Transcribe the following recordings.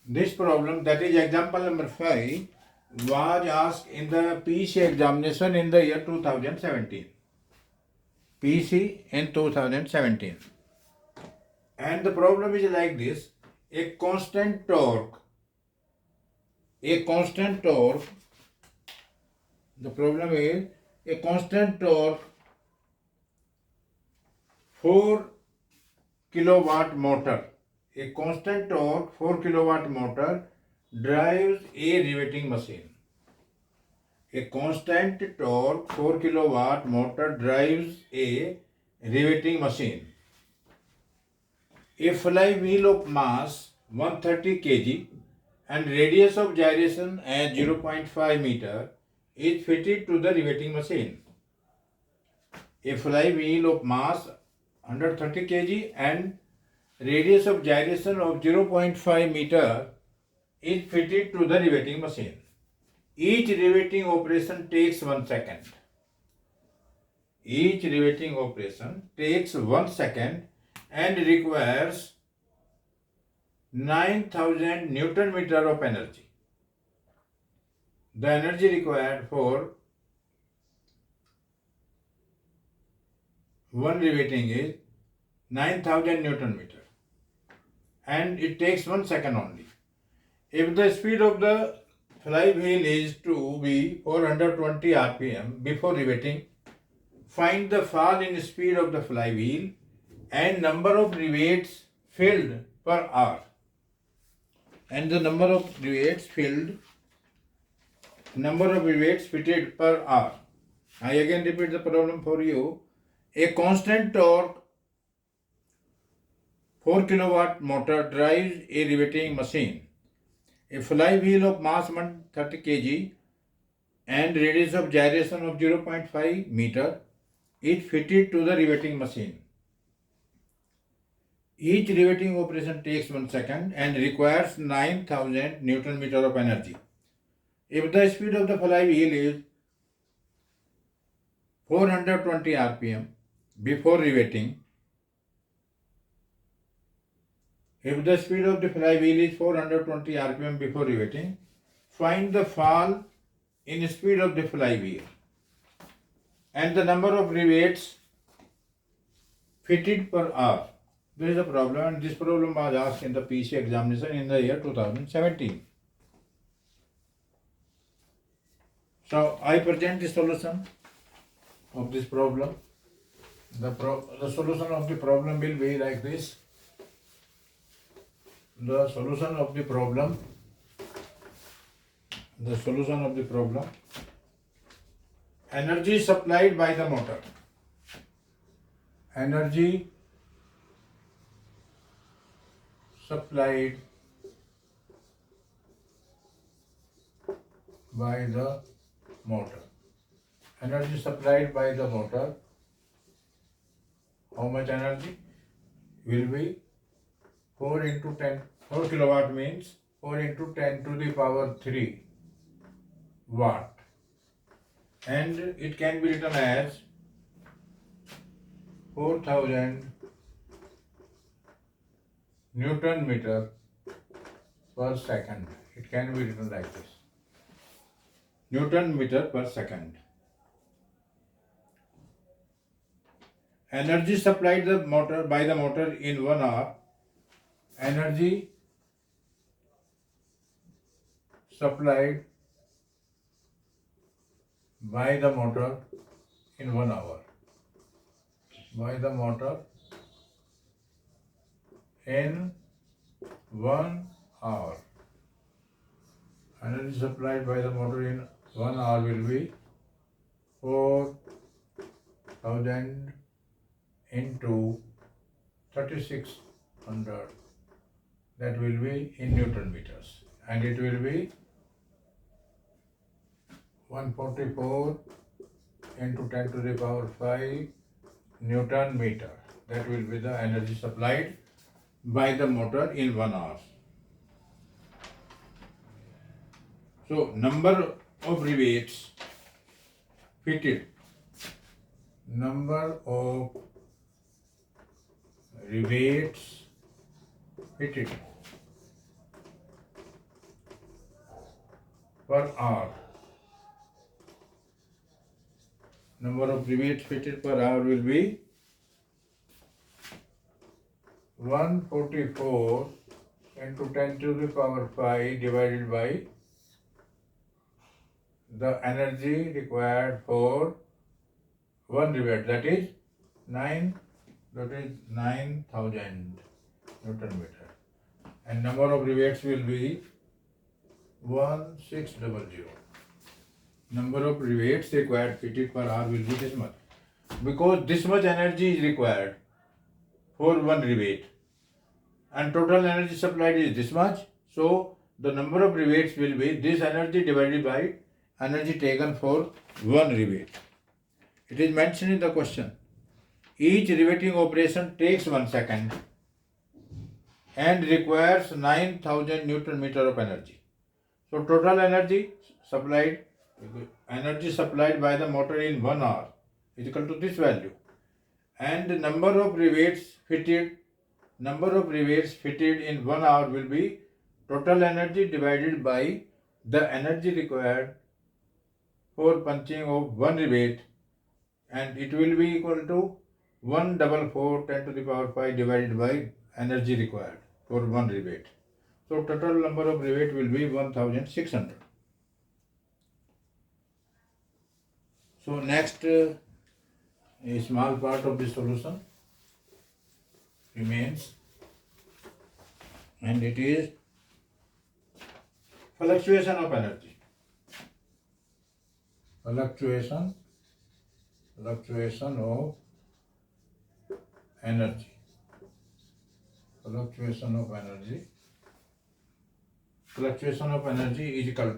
This problem, that is example number 5, was asked in the PC examination in the year 2017. PC in 2017. And the problem is like this: a constant torque, the problem is a constant torque 4 kilowatt motor. A constant torque 4 kilowatt motor drives a riveting machine. A constant torque 4 kilowatt motor drives a riveting machine. A flywheel of mass 130 kg and radius of gyration as 0.5 meter is fitted to the riveting machine. A flywheel of mass 130 kg and radius of gyration of 0.5 meter is fitted to the riveting machine. Each riveting operation takes 1 second. Each riveting operation takes 1 second and requires 9,000 Newton meter of energy. The energy required for one riveting is 9,000 Newton meter, and it takes 1 second only. If the speed of the flywheel is to be 420 rpm before riveting, find the fall in speed of the flywheel and number of rivets filled per hour. And the number of rivets fitted per hour. I again repeat the problem for you. A constant torque 4 kilowatt motor drives a riveting machine. A flywheel of mass 130 kg and radius of gyration of 0.5 meter is fitted to the riveting machine. Each riveting operation takes 1 second and requires 9,000 Newton meter of energy. If the speed of the flywheel is 420 rpm before riveting, find the fall in speed of the flywheel and the number of rivets fitted per hour. This is a problem, and this problem was asked in the PC examination in the year 2017. So I present the solution of this problem. The solution of the problem will be like this. The solution of the problem. Energy supplied by the motor. Energy supplied by the motor. Energy supplied by the motor. How much energy? Will be 4 into 10. 4 kilowatt means 4 into 10 to the power 3 watt. And it can be written as 4,000 Newton meter per second. It can be written like this. Newton meter per second. Energy supplied by the motor in 1 hour. Energy supplied by the motor in 1 hour. By the motor in 1 hour. Energy supplied by the motor in 1 hour will be 4,000 into 3600. That will be in Newton meters, and it will be 144 into 10 to the power 5 Newton meter. That will be the energy supplied by the motor in 1 hour. So, number of rivets fitted. Number of rivets fitted per hour. Number of rivets fitted per hour will be 144 into 10 to the power 5 divided by the energy required for one rivet, that is 9,000 Newton meter, and number of rivets will be 1600. Number of rivets required fitted per hour will be this much, because this much energy is required for one rivet and total energy supplied is this much. So the number of rivets will be this energy divided by energy taken for one rivet. It is mentioned in the question. Each riveting operation takes 1 second and requires 9,000 Newton meter of energy. So total energy supplied by the motor in 1 hour is equal to this value, and the number of rivets fitted in 1 hour will be total energy divided by the energy required for punching of one rivet, and it will be equal to 144 10 to the power 5 divided by energy required for one rivet. So total number of rivet will be 1600. So next, a small part of the solution remains, and it is fluctuation of energy. Fluctuation of energy. Fluctuation of energy is equal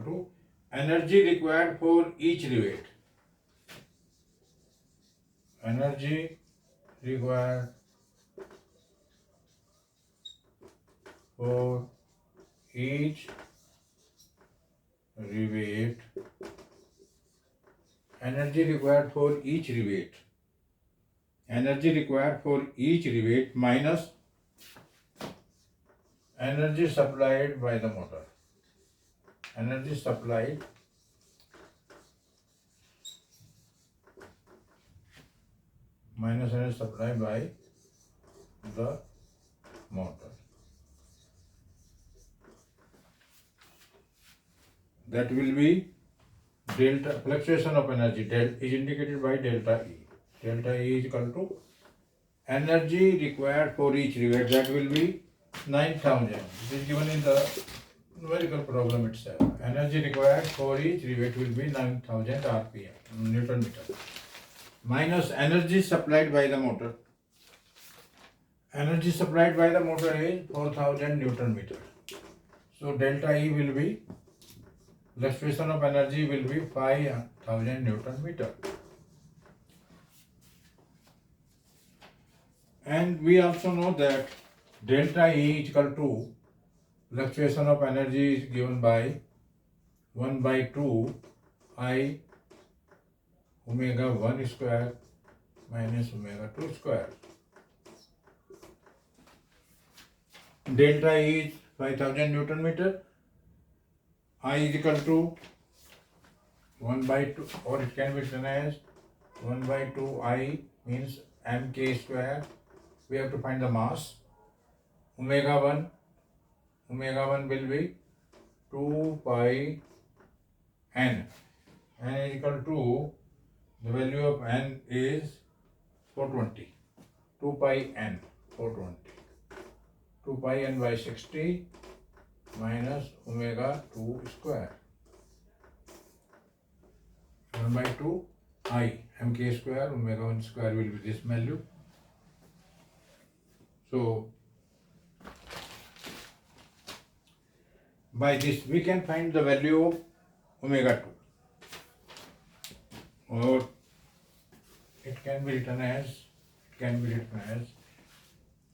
to energy required for each rivet. Energy required for each rivet. Energy required for each rivet minus energy supplied by the motor. Energy supplied minus energy supplied by the motor. That will be delta. Fluctuation of energy is indicated by delta E. Delta E is equal to energy required for each rivet, that will be 9,000. It is given in the numerical problem itself. Energy required for each rivet will be 9,000 RPM, Newton meter, minus energy supplied by the motor. Energy supplied by the motor is 4,000 Newton meter. So delta E will be, fluctuation of energy will be 5,000 Newton meter. And we also know that delta E is equal to, fluctuation of energy is given by 1 by 2 I omega 1 square minus omega 2 square. Delta E is 5,000 Newton meter. I is equal to 1 by 2, or it can be written as 1 by 2 I means mk square. We have to find the mass. Omega 1 will be 2 pi n. N is equal to, the value of n is 420. 2 pi n, 420. 2 pi n by 60 minus omega 2 square. 1 by 2 I mk square, omega 1 square will be this value. So by this we can find the value of omega 2, or it can be written as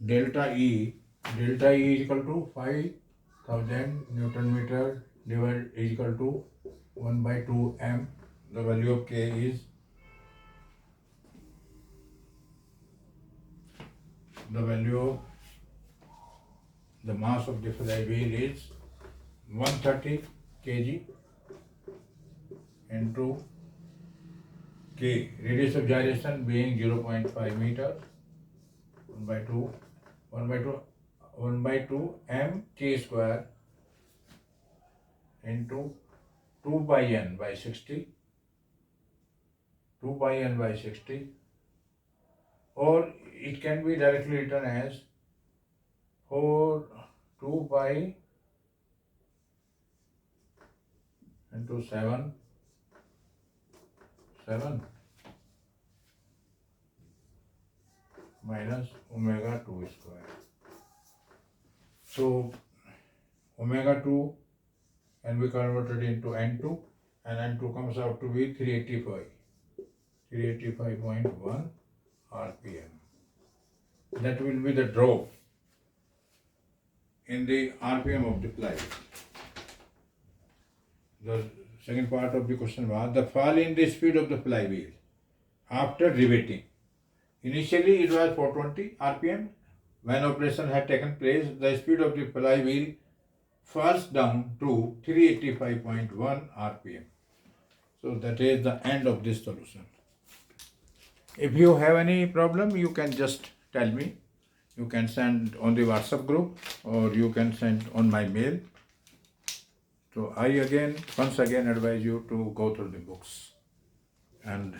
delta E is equal to 5,000 Newton meter divided is equal to 1 by 2 m. The value of K is, the value of the mass of the flywheel is 130 kg into K, radius of gyration being 0.5 meters, 1 by 2, 1 by 2 m K square into 2 by n by 60, 2 by n by 60, or it can be directly written as 2 by into 7 minus omega 2 square. So omega 2 can be converted into N2, and N2 comes out to be 385.1 RPM. That will be the drop in the RPM of the flywheel. The second part of the question was the fall in the speed of the flywheel after riveting. Initially it was 420 RPM. When operation had taken place, the speed of the flywheel falls down to 385.1 RPM. So that is the end of this solution. If you have any problem, you can just tell me. You can send on the WhatsApp group or you can send on my mail. So I once again advise you to go through the books and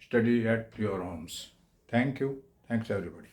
study at your homes. Thank you. Thanks everybody.